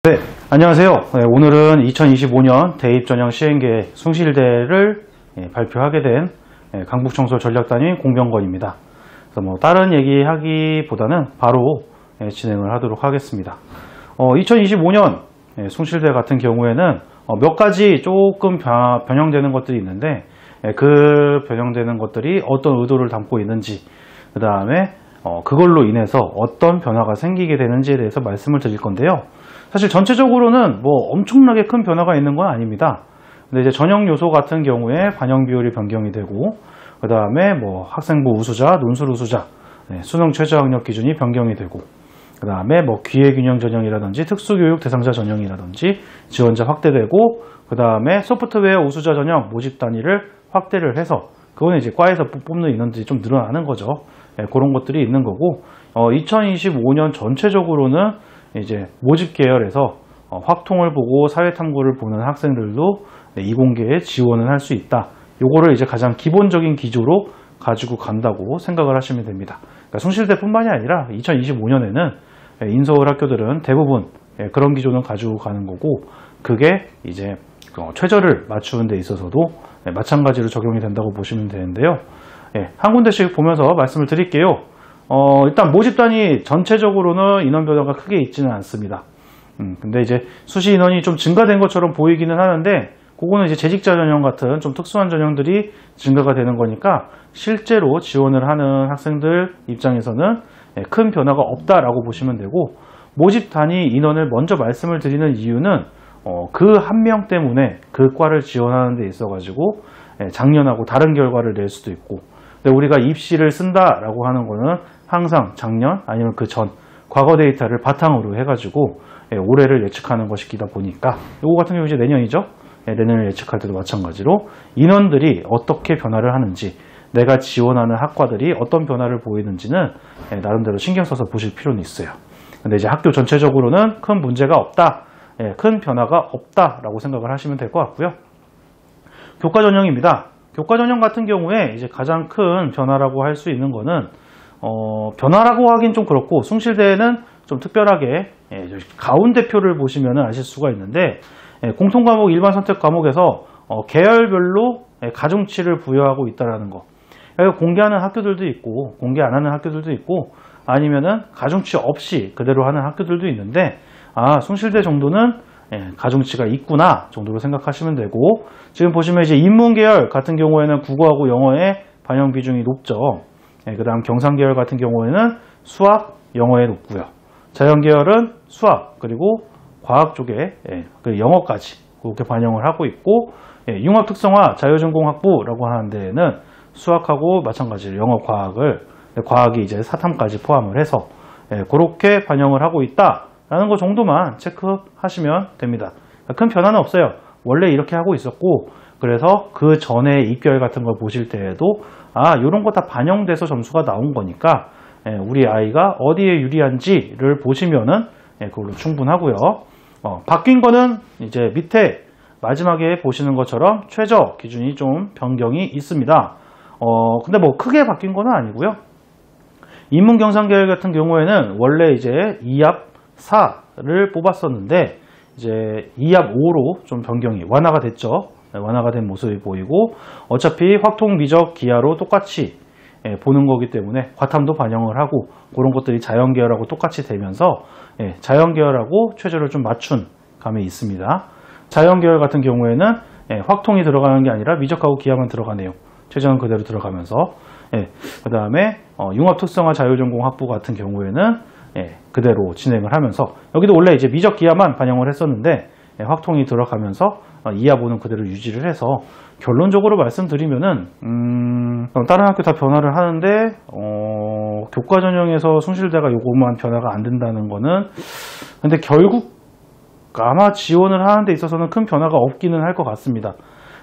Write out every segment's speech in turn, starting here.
네, 안녕하세요. 네, 오늘은 2025년 대입전형 시행계획 숭실대를 발표하게 된 강북청솔 전략단위 공병건입니다. 그래서 다른 얘기하기보다는 바로 진행을 하도록 하겠습니다. 2025년 숭실대 같은 경우에는 몇 가지 조금 변형되는 것들이 있는데 그 변형되는 것들이 어떤 의도를 담고 있는지, 그 다음에 그걸로 인해서 어떤 변화가 생기게 되는지에 대해서 말씀을 드릴 건데요. 사실 전체적으로는 엄청나게 큰 변화가 있는 건 아닙니다. 근데 이제 전형 요소 같은 경우에 반영 비율이 변경이 되고, 그 다음에 학생부 우수자, 논술 우수자, 수능 최저학력 기준이 변경이 되고, 그 다음에 기회균형 전형이라든지 특수교육 대상자 전형이라든지 지원자 확대되고, 그 다음에 소프트웨어 우수자 전형 모집 단위를 확대를 해서 그거는 이제 과에서 뽑는 인원들이 좀 늘어나는 거죠. 그런 것들이 있는 거고, 2025년 전체적으로는 이제 모집 계열에서 확통을 보고 사회탐구를 보는 학생들도 이공계에 지원을 할 수 있다. 요거를 이제 가장 기본적인 기조로 가지고 간다고 생각을 하시면 됩니다. 그러니까 숭실대뿐만이 아니라 2025년에는 인서울 학교들은 대부분 그런 기조는 가지고 가는 거고, 그게 이제 최저를 맞추는 데 있어서도 마찬가지로 적용이 된다고 보시면 되는데요. 한 군데씩 보면서 말씀을 드릴게요. 일단 모집 단위 전체적으로는 인원 변화가 크게 있지는 않습니다. 근데 이제 수시 인원이 좀 증가된 것처럼 보이기는 하는데, 그거는 이제 재직자 전형 같은 좀 특수한 전형들이 증가가 되는 거니까 실제로 지원을 하는 학생들 입장에서는 큰 변화가 없다라고 보시면 되고, 모집 단위 인원을 먼저 말씀을 드리는 이유는 그 한 명 때문에 그 과를 지원하는 데 있어 가지고 작년하고 다른 결과를 낼 수도 있고, 근데 우리가 입시를 쓴다라고 하는 거는 항상 작년 아니면 그 전 과거 데이터를 바탕으로 해가지고 올해를 예측하는 것이기다 보니까, 이거 같은 경우 이제 내년이죠. 내년을 예측할 때도 마찬가지로 인원들이 어떻게 변화를 하는지, 내가 지원하는 학과들이 어떤 변화를 보이는지는 나름대로 신경 써서 보실 필요는 있어요. 근데 이제 학교 전체적으로는 큰 문제가 없다, 큰 변화가 없다라고 생각을 하시면 될 것 같고요. 교과 전형입니다. 교과 전형 같은 경우에 이제 가장 큰 변화라고 할 수 있는 거는 변화라고 하긴 좀 그렇고, 숭실대는 좀 특별하게 가운데표를 보시면 아실 수가 있는데, 공통과목 일반 선택 과목에서 계열별로 가중치를 부여하고 있다는 거. 공개하는 학교들도 있고 공개 안 하는 학교들도 있고, 아니면은 가중치 없이 그대로 하는 학교들도 있는데, 숭실대 정도는 가중치가 있구나 정도로 생각하시면 되고, 지금 보시면 이제 인문 계열 같은 경우에는 국어하고 영어의 반영 비중이 높죠. 그 다음 경상 계열 같은 경우에는 수학, 영어에 높고요. 자연 계열은 수학 그리고 과학 쪽에 영어까지 그렇게 반영을 하고 있고, 융합 특성화 자유전공학부라고 하는 데에는 수학하고 마찬가지로 영어, 과학이 이제 사탐까지 포함을 해서 그렇게 반영을 하고 있다라는 거 정도만 체크하시면 됩니다. 큰 변화는 없어요. 원래 이렇게 하고 있었고, 그래서 그 전에 입결 같은 걸 보실 때에도 이런 거 다 반영돼서 점수가 나온 거니까 우리 아이가 어디에 유리한지를 보시면은 그걸로 충분하고요. 바뀐 거는 이제 밑에 마지막에 보시는 것처럼 최저 기준이 좀 변경이 있습니다. 근데 크게 바뀐 거는 아니고요. 인문 경상 계열 같은 경우에는 원래 이제 2합 4를 뽑았었는데 이제 2합 5로 좀 변경이 완화가 됐죠. 완화가 된 모습이 보이고, 어차피 확통 미적 기하로 똑같이 보는 거기 때문에 과탐도 반영을 하고, 그런 것들이 자연계열하고 똑같이 되면서 자연계열하고 최저를 좀 맞춘 감이 있습니다. 자연계열 같은 경우에는 확통이 들어가는 게 아니라 미적하고 기하만 들어가네요. 최저는 그대로 들어가면서, 그 다음에 융합특성화 자유전공학부 같은 경우에는 그대로 진행을 하면서, 여기도 원래 이제 미적 기하만 반영을 했었는데 확통이 들어가면서 2합 5는 그대로 유지를 해서, 결론적으로 말씀드리면은 다른 학교 다 변화를 하는데 교과 전형에서 숭실대가 요것만 변화가 안 된다는 거는, 근데 결국 아마 지원을 하는 데 있어서는 큰 변화가 없기는 할 것 같습니다.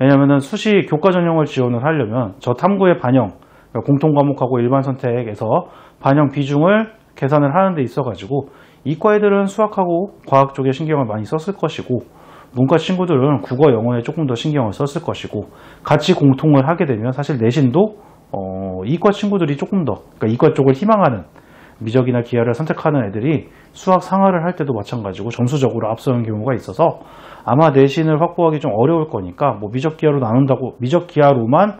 왜냐면은 수시 교과 전형을 지원을 하려면 저 탐구의 반영, 공통과목하고 일반 선택에서 반영 비중을 계산을 하는 데 있어 가지고, 이과 애들은 수학하고 과학 쪽에 신경을 많이 썼을 것이고, 문과 친구들은 국어, 영어에 조금 더 신경을 썼을 것이고, 같이 공통을 하게 되면 사실 내신도 이과 친구들이 조금 더, 그러니까 이과 쪽을 희망하는 미적이나 기하를 선택하는 애들이 수학 상하를 할 때도 마찬가지고 점수적으로 앞서는 경우가 있어서 아마 내신을 확보하기 좀 어려울 거니까 뭐 미적 기하로 나눈다고 미적 기하로만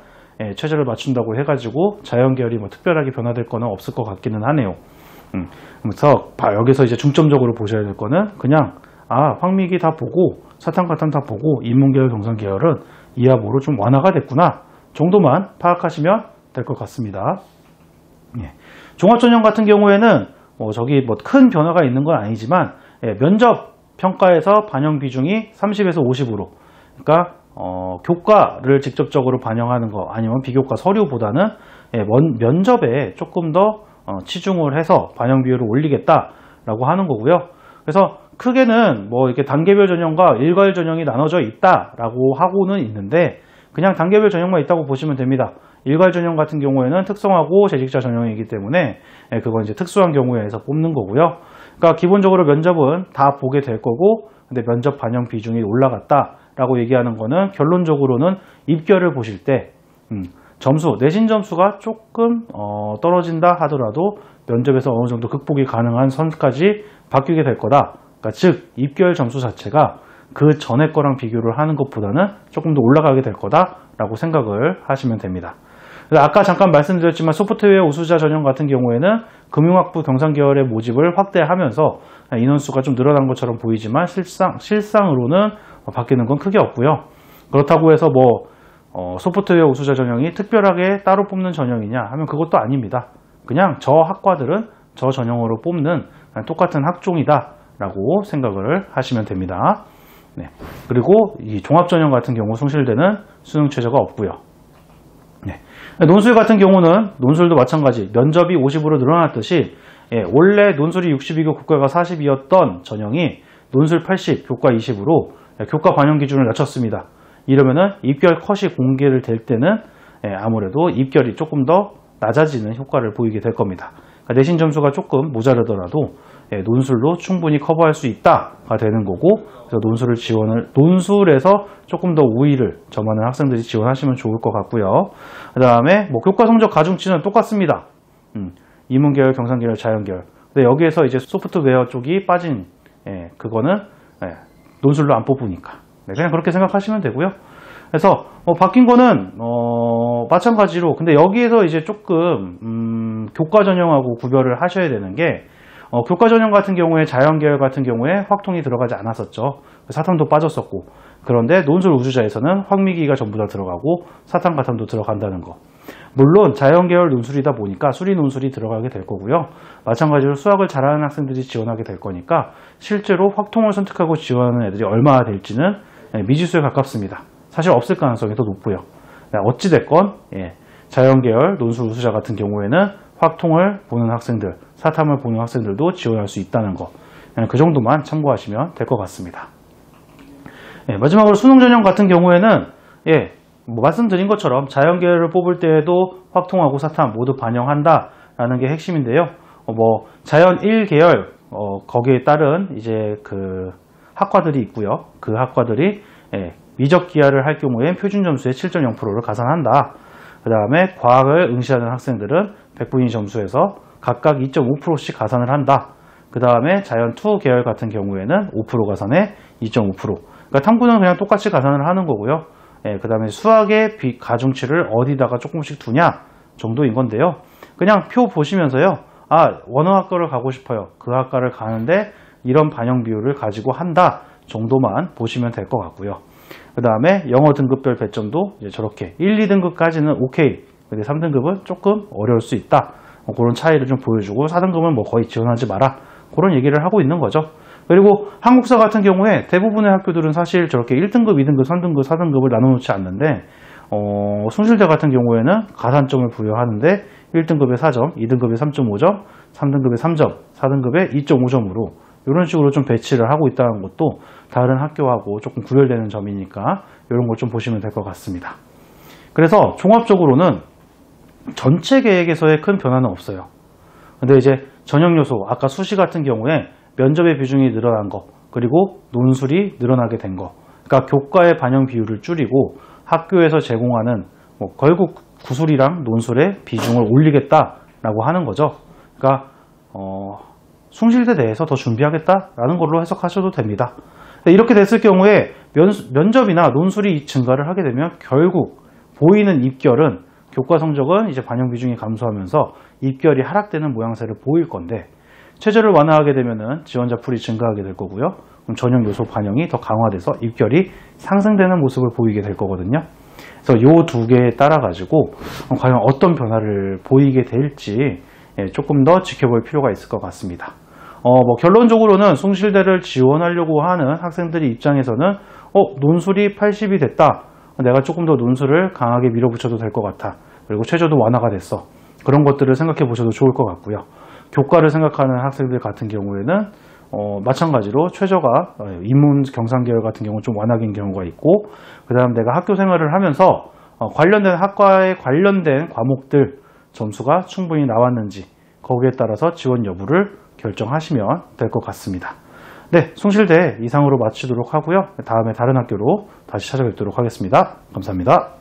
최저를 맞춘다고 해가지고 자연 계열이 뭐 특별하게 변화될 거는 없을 것 같기는 하네요. 그래서 여기서 이제 중점적으로 보셔야 될 거는 그냥 황미기 다 보고 사탐가탐 다 보고 인문계열 경상계열은 이하보로 좀 완화가 됐구나 정도만 파악하시면 될 것 같습니다. 종합전형 같은 경우에는 저기 뭐 큰 변화가 있는 건 아니지만 면접 평가에서 반영 비중이 30에서 50으로 그러니까 교과를 직접적으로 반영하는 거 아니면 비교과 서류보다는 면접에 조금 더 치중을 해서 반영 비율을 올리겠다라고 하는 거고요. 그래서 크게는 뭐 이렇게 단계별 전형과 일괄 전형이 나눠져 있다라고 하고는 있는데 그냥 단계별 전형만 있다고 보시면 됩니다. 일괄 전형 같은 경우에는 특성하고 재직자 전형이기 때문에 그건 이제 특수한 경우에서 뽑는 거고요. 그러니까 기본적으로 면접은 다 보게 될 거고 근데 면접 반영 비중이 올라갔다라고 얘기하는 거는 결론적으로는 입결을 보실 때 점수, 내신 점수가 조금 떨어진다 하더라도 면접에서 어느 정도 극복이 가능한 선까지 바뀌게 될 거다. 그러니까 즉 입결 점수 자체가 그 전에 거랑 비교를 하는 것보다는 조금 더 올라가게 될 거다라고 생각을 하시면 됩니다. 아까 잠깐 말씀드렸지만 소프트웨어 우수자 전형 같은 경우에는 금융학부 경상계열의 모집을 확대하면서 인원수가 좀 늘어난 것처럼 보이지만 실상으로는 바뀌는 건 크게 없고요. 그렇다고 해서 소프트웨어 우수자 전형이 특별하게 따로 뽑는 전형이냐 하면 그것도 아닙니다. 그냥 저 학과들은 저 전형으로 뽑는 똑같은 학종이다 라고 생각을 하시면 됩니다. 그리고 이 종합전형 같은 경우 숭실대는 수능 최저가 없고요. 논술 같은 경우는 논술도 마찬가지 면접이 50으로 늘어났듯이 원래 논술이 62고 교과가 40이었던 전형이 논술 80, 교과 20으로 교과 반영 기준을 낮췄습니다. 이러면은 입결 컷이 공개를 될 때는 아무래도 입결이 조금 더 낮아지는 효과를 보이게 될 겁니다. 그러니까 내신 점수가 조금 모자르더라도 논술로 충분히 커버할 수 있다가 되는 거고 그래서 논술에서 조금 더 우위를 점하는 학생들이 지원하시면 좋을 것 같고요. 그 다음에 교과 성적 가중치는 똑같습니다. 인문계열, 경상계열, 자연계열. 근데 여기에서 이제 소프트웨어 쪽이 빠진 그거는 논술로 안 뽑으니까 그냥 그렇게 생각하시면 되고요. 그래서 바뀐 거는 마찬가지로 근데 여기에서 이제 조금 교과 전형하고 구별을 하셔야 되는 게 교과 전형 같은 경우에 자연계열 같은 경우에 확통이 들어가지 않았었죠. 사탐도 빠졌었고 그런데 논술 우수자에서는 확미기가 전부 다 들어가고 사탐 가탐도 들어간다는 거. 물론 자연계열 논술이다 보니까 수리 논술이 들어가게 될 거고요. 마찬가지로 수학을 잘하는 학생들이 지원하게 될 거니까 실제로 확통을 선택하고 지원하는 애들이 얼마나 될지는 미지수에 가깝습니다. 사실 없을 가능성이 더 높고요. 어찌됐건 자연계열 논술 우수자 같은 경우에는 확통을 보는 학생들, 사탐을 보는 학생들도 지원할 수 있다는 거. 그 정도만 참고하시면 될 것 같습니다. 마지막으로 수능 전형 같은 경우에는 말씀드린 것처럼 자연계열을 뽑을 때에도 확통하고 사탐 모두 반영한다라는 게 핵심인데요. 자연 1계열 거기에 따른 이제 그 학과들이 있고요. 그 학과들이 미적 기하를 할 경우에 표준 점수의 7.0%를 가산한다. 그 다음에 과학을 응시하는 학생들은 100분위 점수에서 각각 2.5%씩 가산을 한다. 그 다음에 자연 2 계열 같은 경우에는 5% 가산에 2.5%. 그러니까 탐구는 그냥 똑같이 가산을 하는 거고요. 그 다음에 수학의 가중치를 어디다가 조금씩 두냐 정도인 건데요. 그냥 표 보시면서요. 원어학과를 가고 싶어요. 그 학과를 가는데 이런 반영 비율을 가지고 한다 정도만 보시면 될 것 같고요. 그 다음에 영어 등급별 배점도 이제 저렇게 1, 2등급까지는 오케이. 근데 3등급은 조금 어려울 수 있다. 그런 차이를 좀 보여주고 4등급은 거의 지원하지 마라. 그런 얘기를 하고 있는 거죠. 그리고 한국사 같은 경우에 대부분의 학교들은 사실 저렇게 1등급, 2등급, 3등급, 4등급을 나눠놓지 않는데 숭실대 같은 경우에는 가산점을 부여하는데 1등급에 4점, 2등급에 3.5점, 3등급에 3점, 4등급에 2.5점으로 이런 식으로 좀 배치를 하고 있다는 것도 다른 학교하고 조금 구별되는 점이니까 이런 걸 좀 보시면 될 것 같습니다. 그래서 종합적으로는 전체 계획에서의 큰 변화는 없어요. 근데 이제 전형 요소, 아까 수시 같은 경우에 면접의 비중이 늘어난 거, 그리고 논술이 늘어나게 된 거, 그러니까 교과의 반영 비율을 줄이고 학교에서 제공하는 결국 구술이랑 논술의 비중을 올리겠다라고 하는 거죠. 그러니까 숭실대 내에서 더 준비하겠다라는 걸로 해석하셔도 됩니다. 이렇게 됐을 경우에 면접이나 논술이 증가를 하게 되면 결국 보이는 입결은 교과 성적은 이제 반영 비중이 감소하면서 입결이 하락되는 모양새를 보일 건데, 최저를 완화하게 되면은 지원자 풀이 증가하게 될 거고요. 그럼 전형 요소 반영이 더 강화돼서 입결이 상승되는 모습을 보이게 될 거거든요. 그래서 요 두 개에 따라 가지고 과연 어떤 변화를 보이게 될지 조금 더 지켜볼 필요가 있을 것 같습니다. 결론적으로는 숭실대를 지원하려고 하는 학생들의 입장에서는 논술이 80이 됐다. 내가 조금 더 논술을 강하게 밀어붙여도 될 것 같아. 그리고 최저도 완화가 됐어. 그런 것들을 생각해 보셔도 좋을 것 같고요. 교과를 생각하는 학생들 같은 경우에는 마찬가지로 최저가 인문 경상계열 같은 경우는 좀 완화된 경우가 있고, 그 다음 내가 학교 생활을 하면서 관련된 학과에 관련된 과목들 점수가 충분히 나왔는지, 거기에 따라서 지원 여부를 결정하시면 될 것 같습니다. 네, 숭실대 이상으로 마치도록 하고요. 다음에 다른 학교로 다시 찾아뵙도록 하겠습니다. 감사합니다.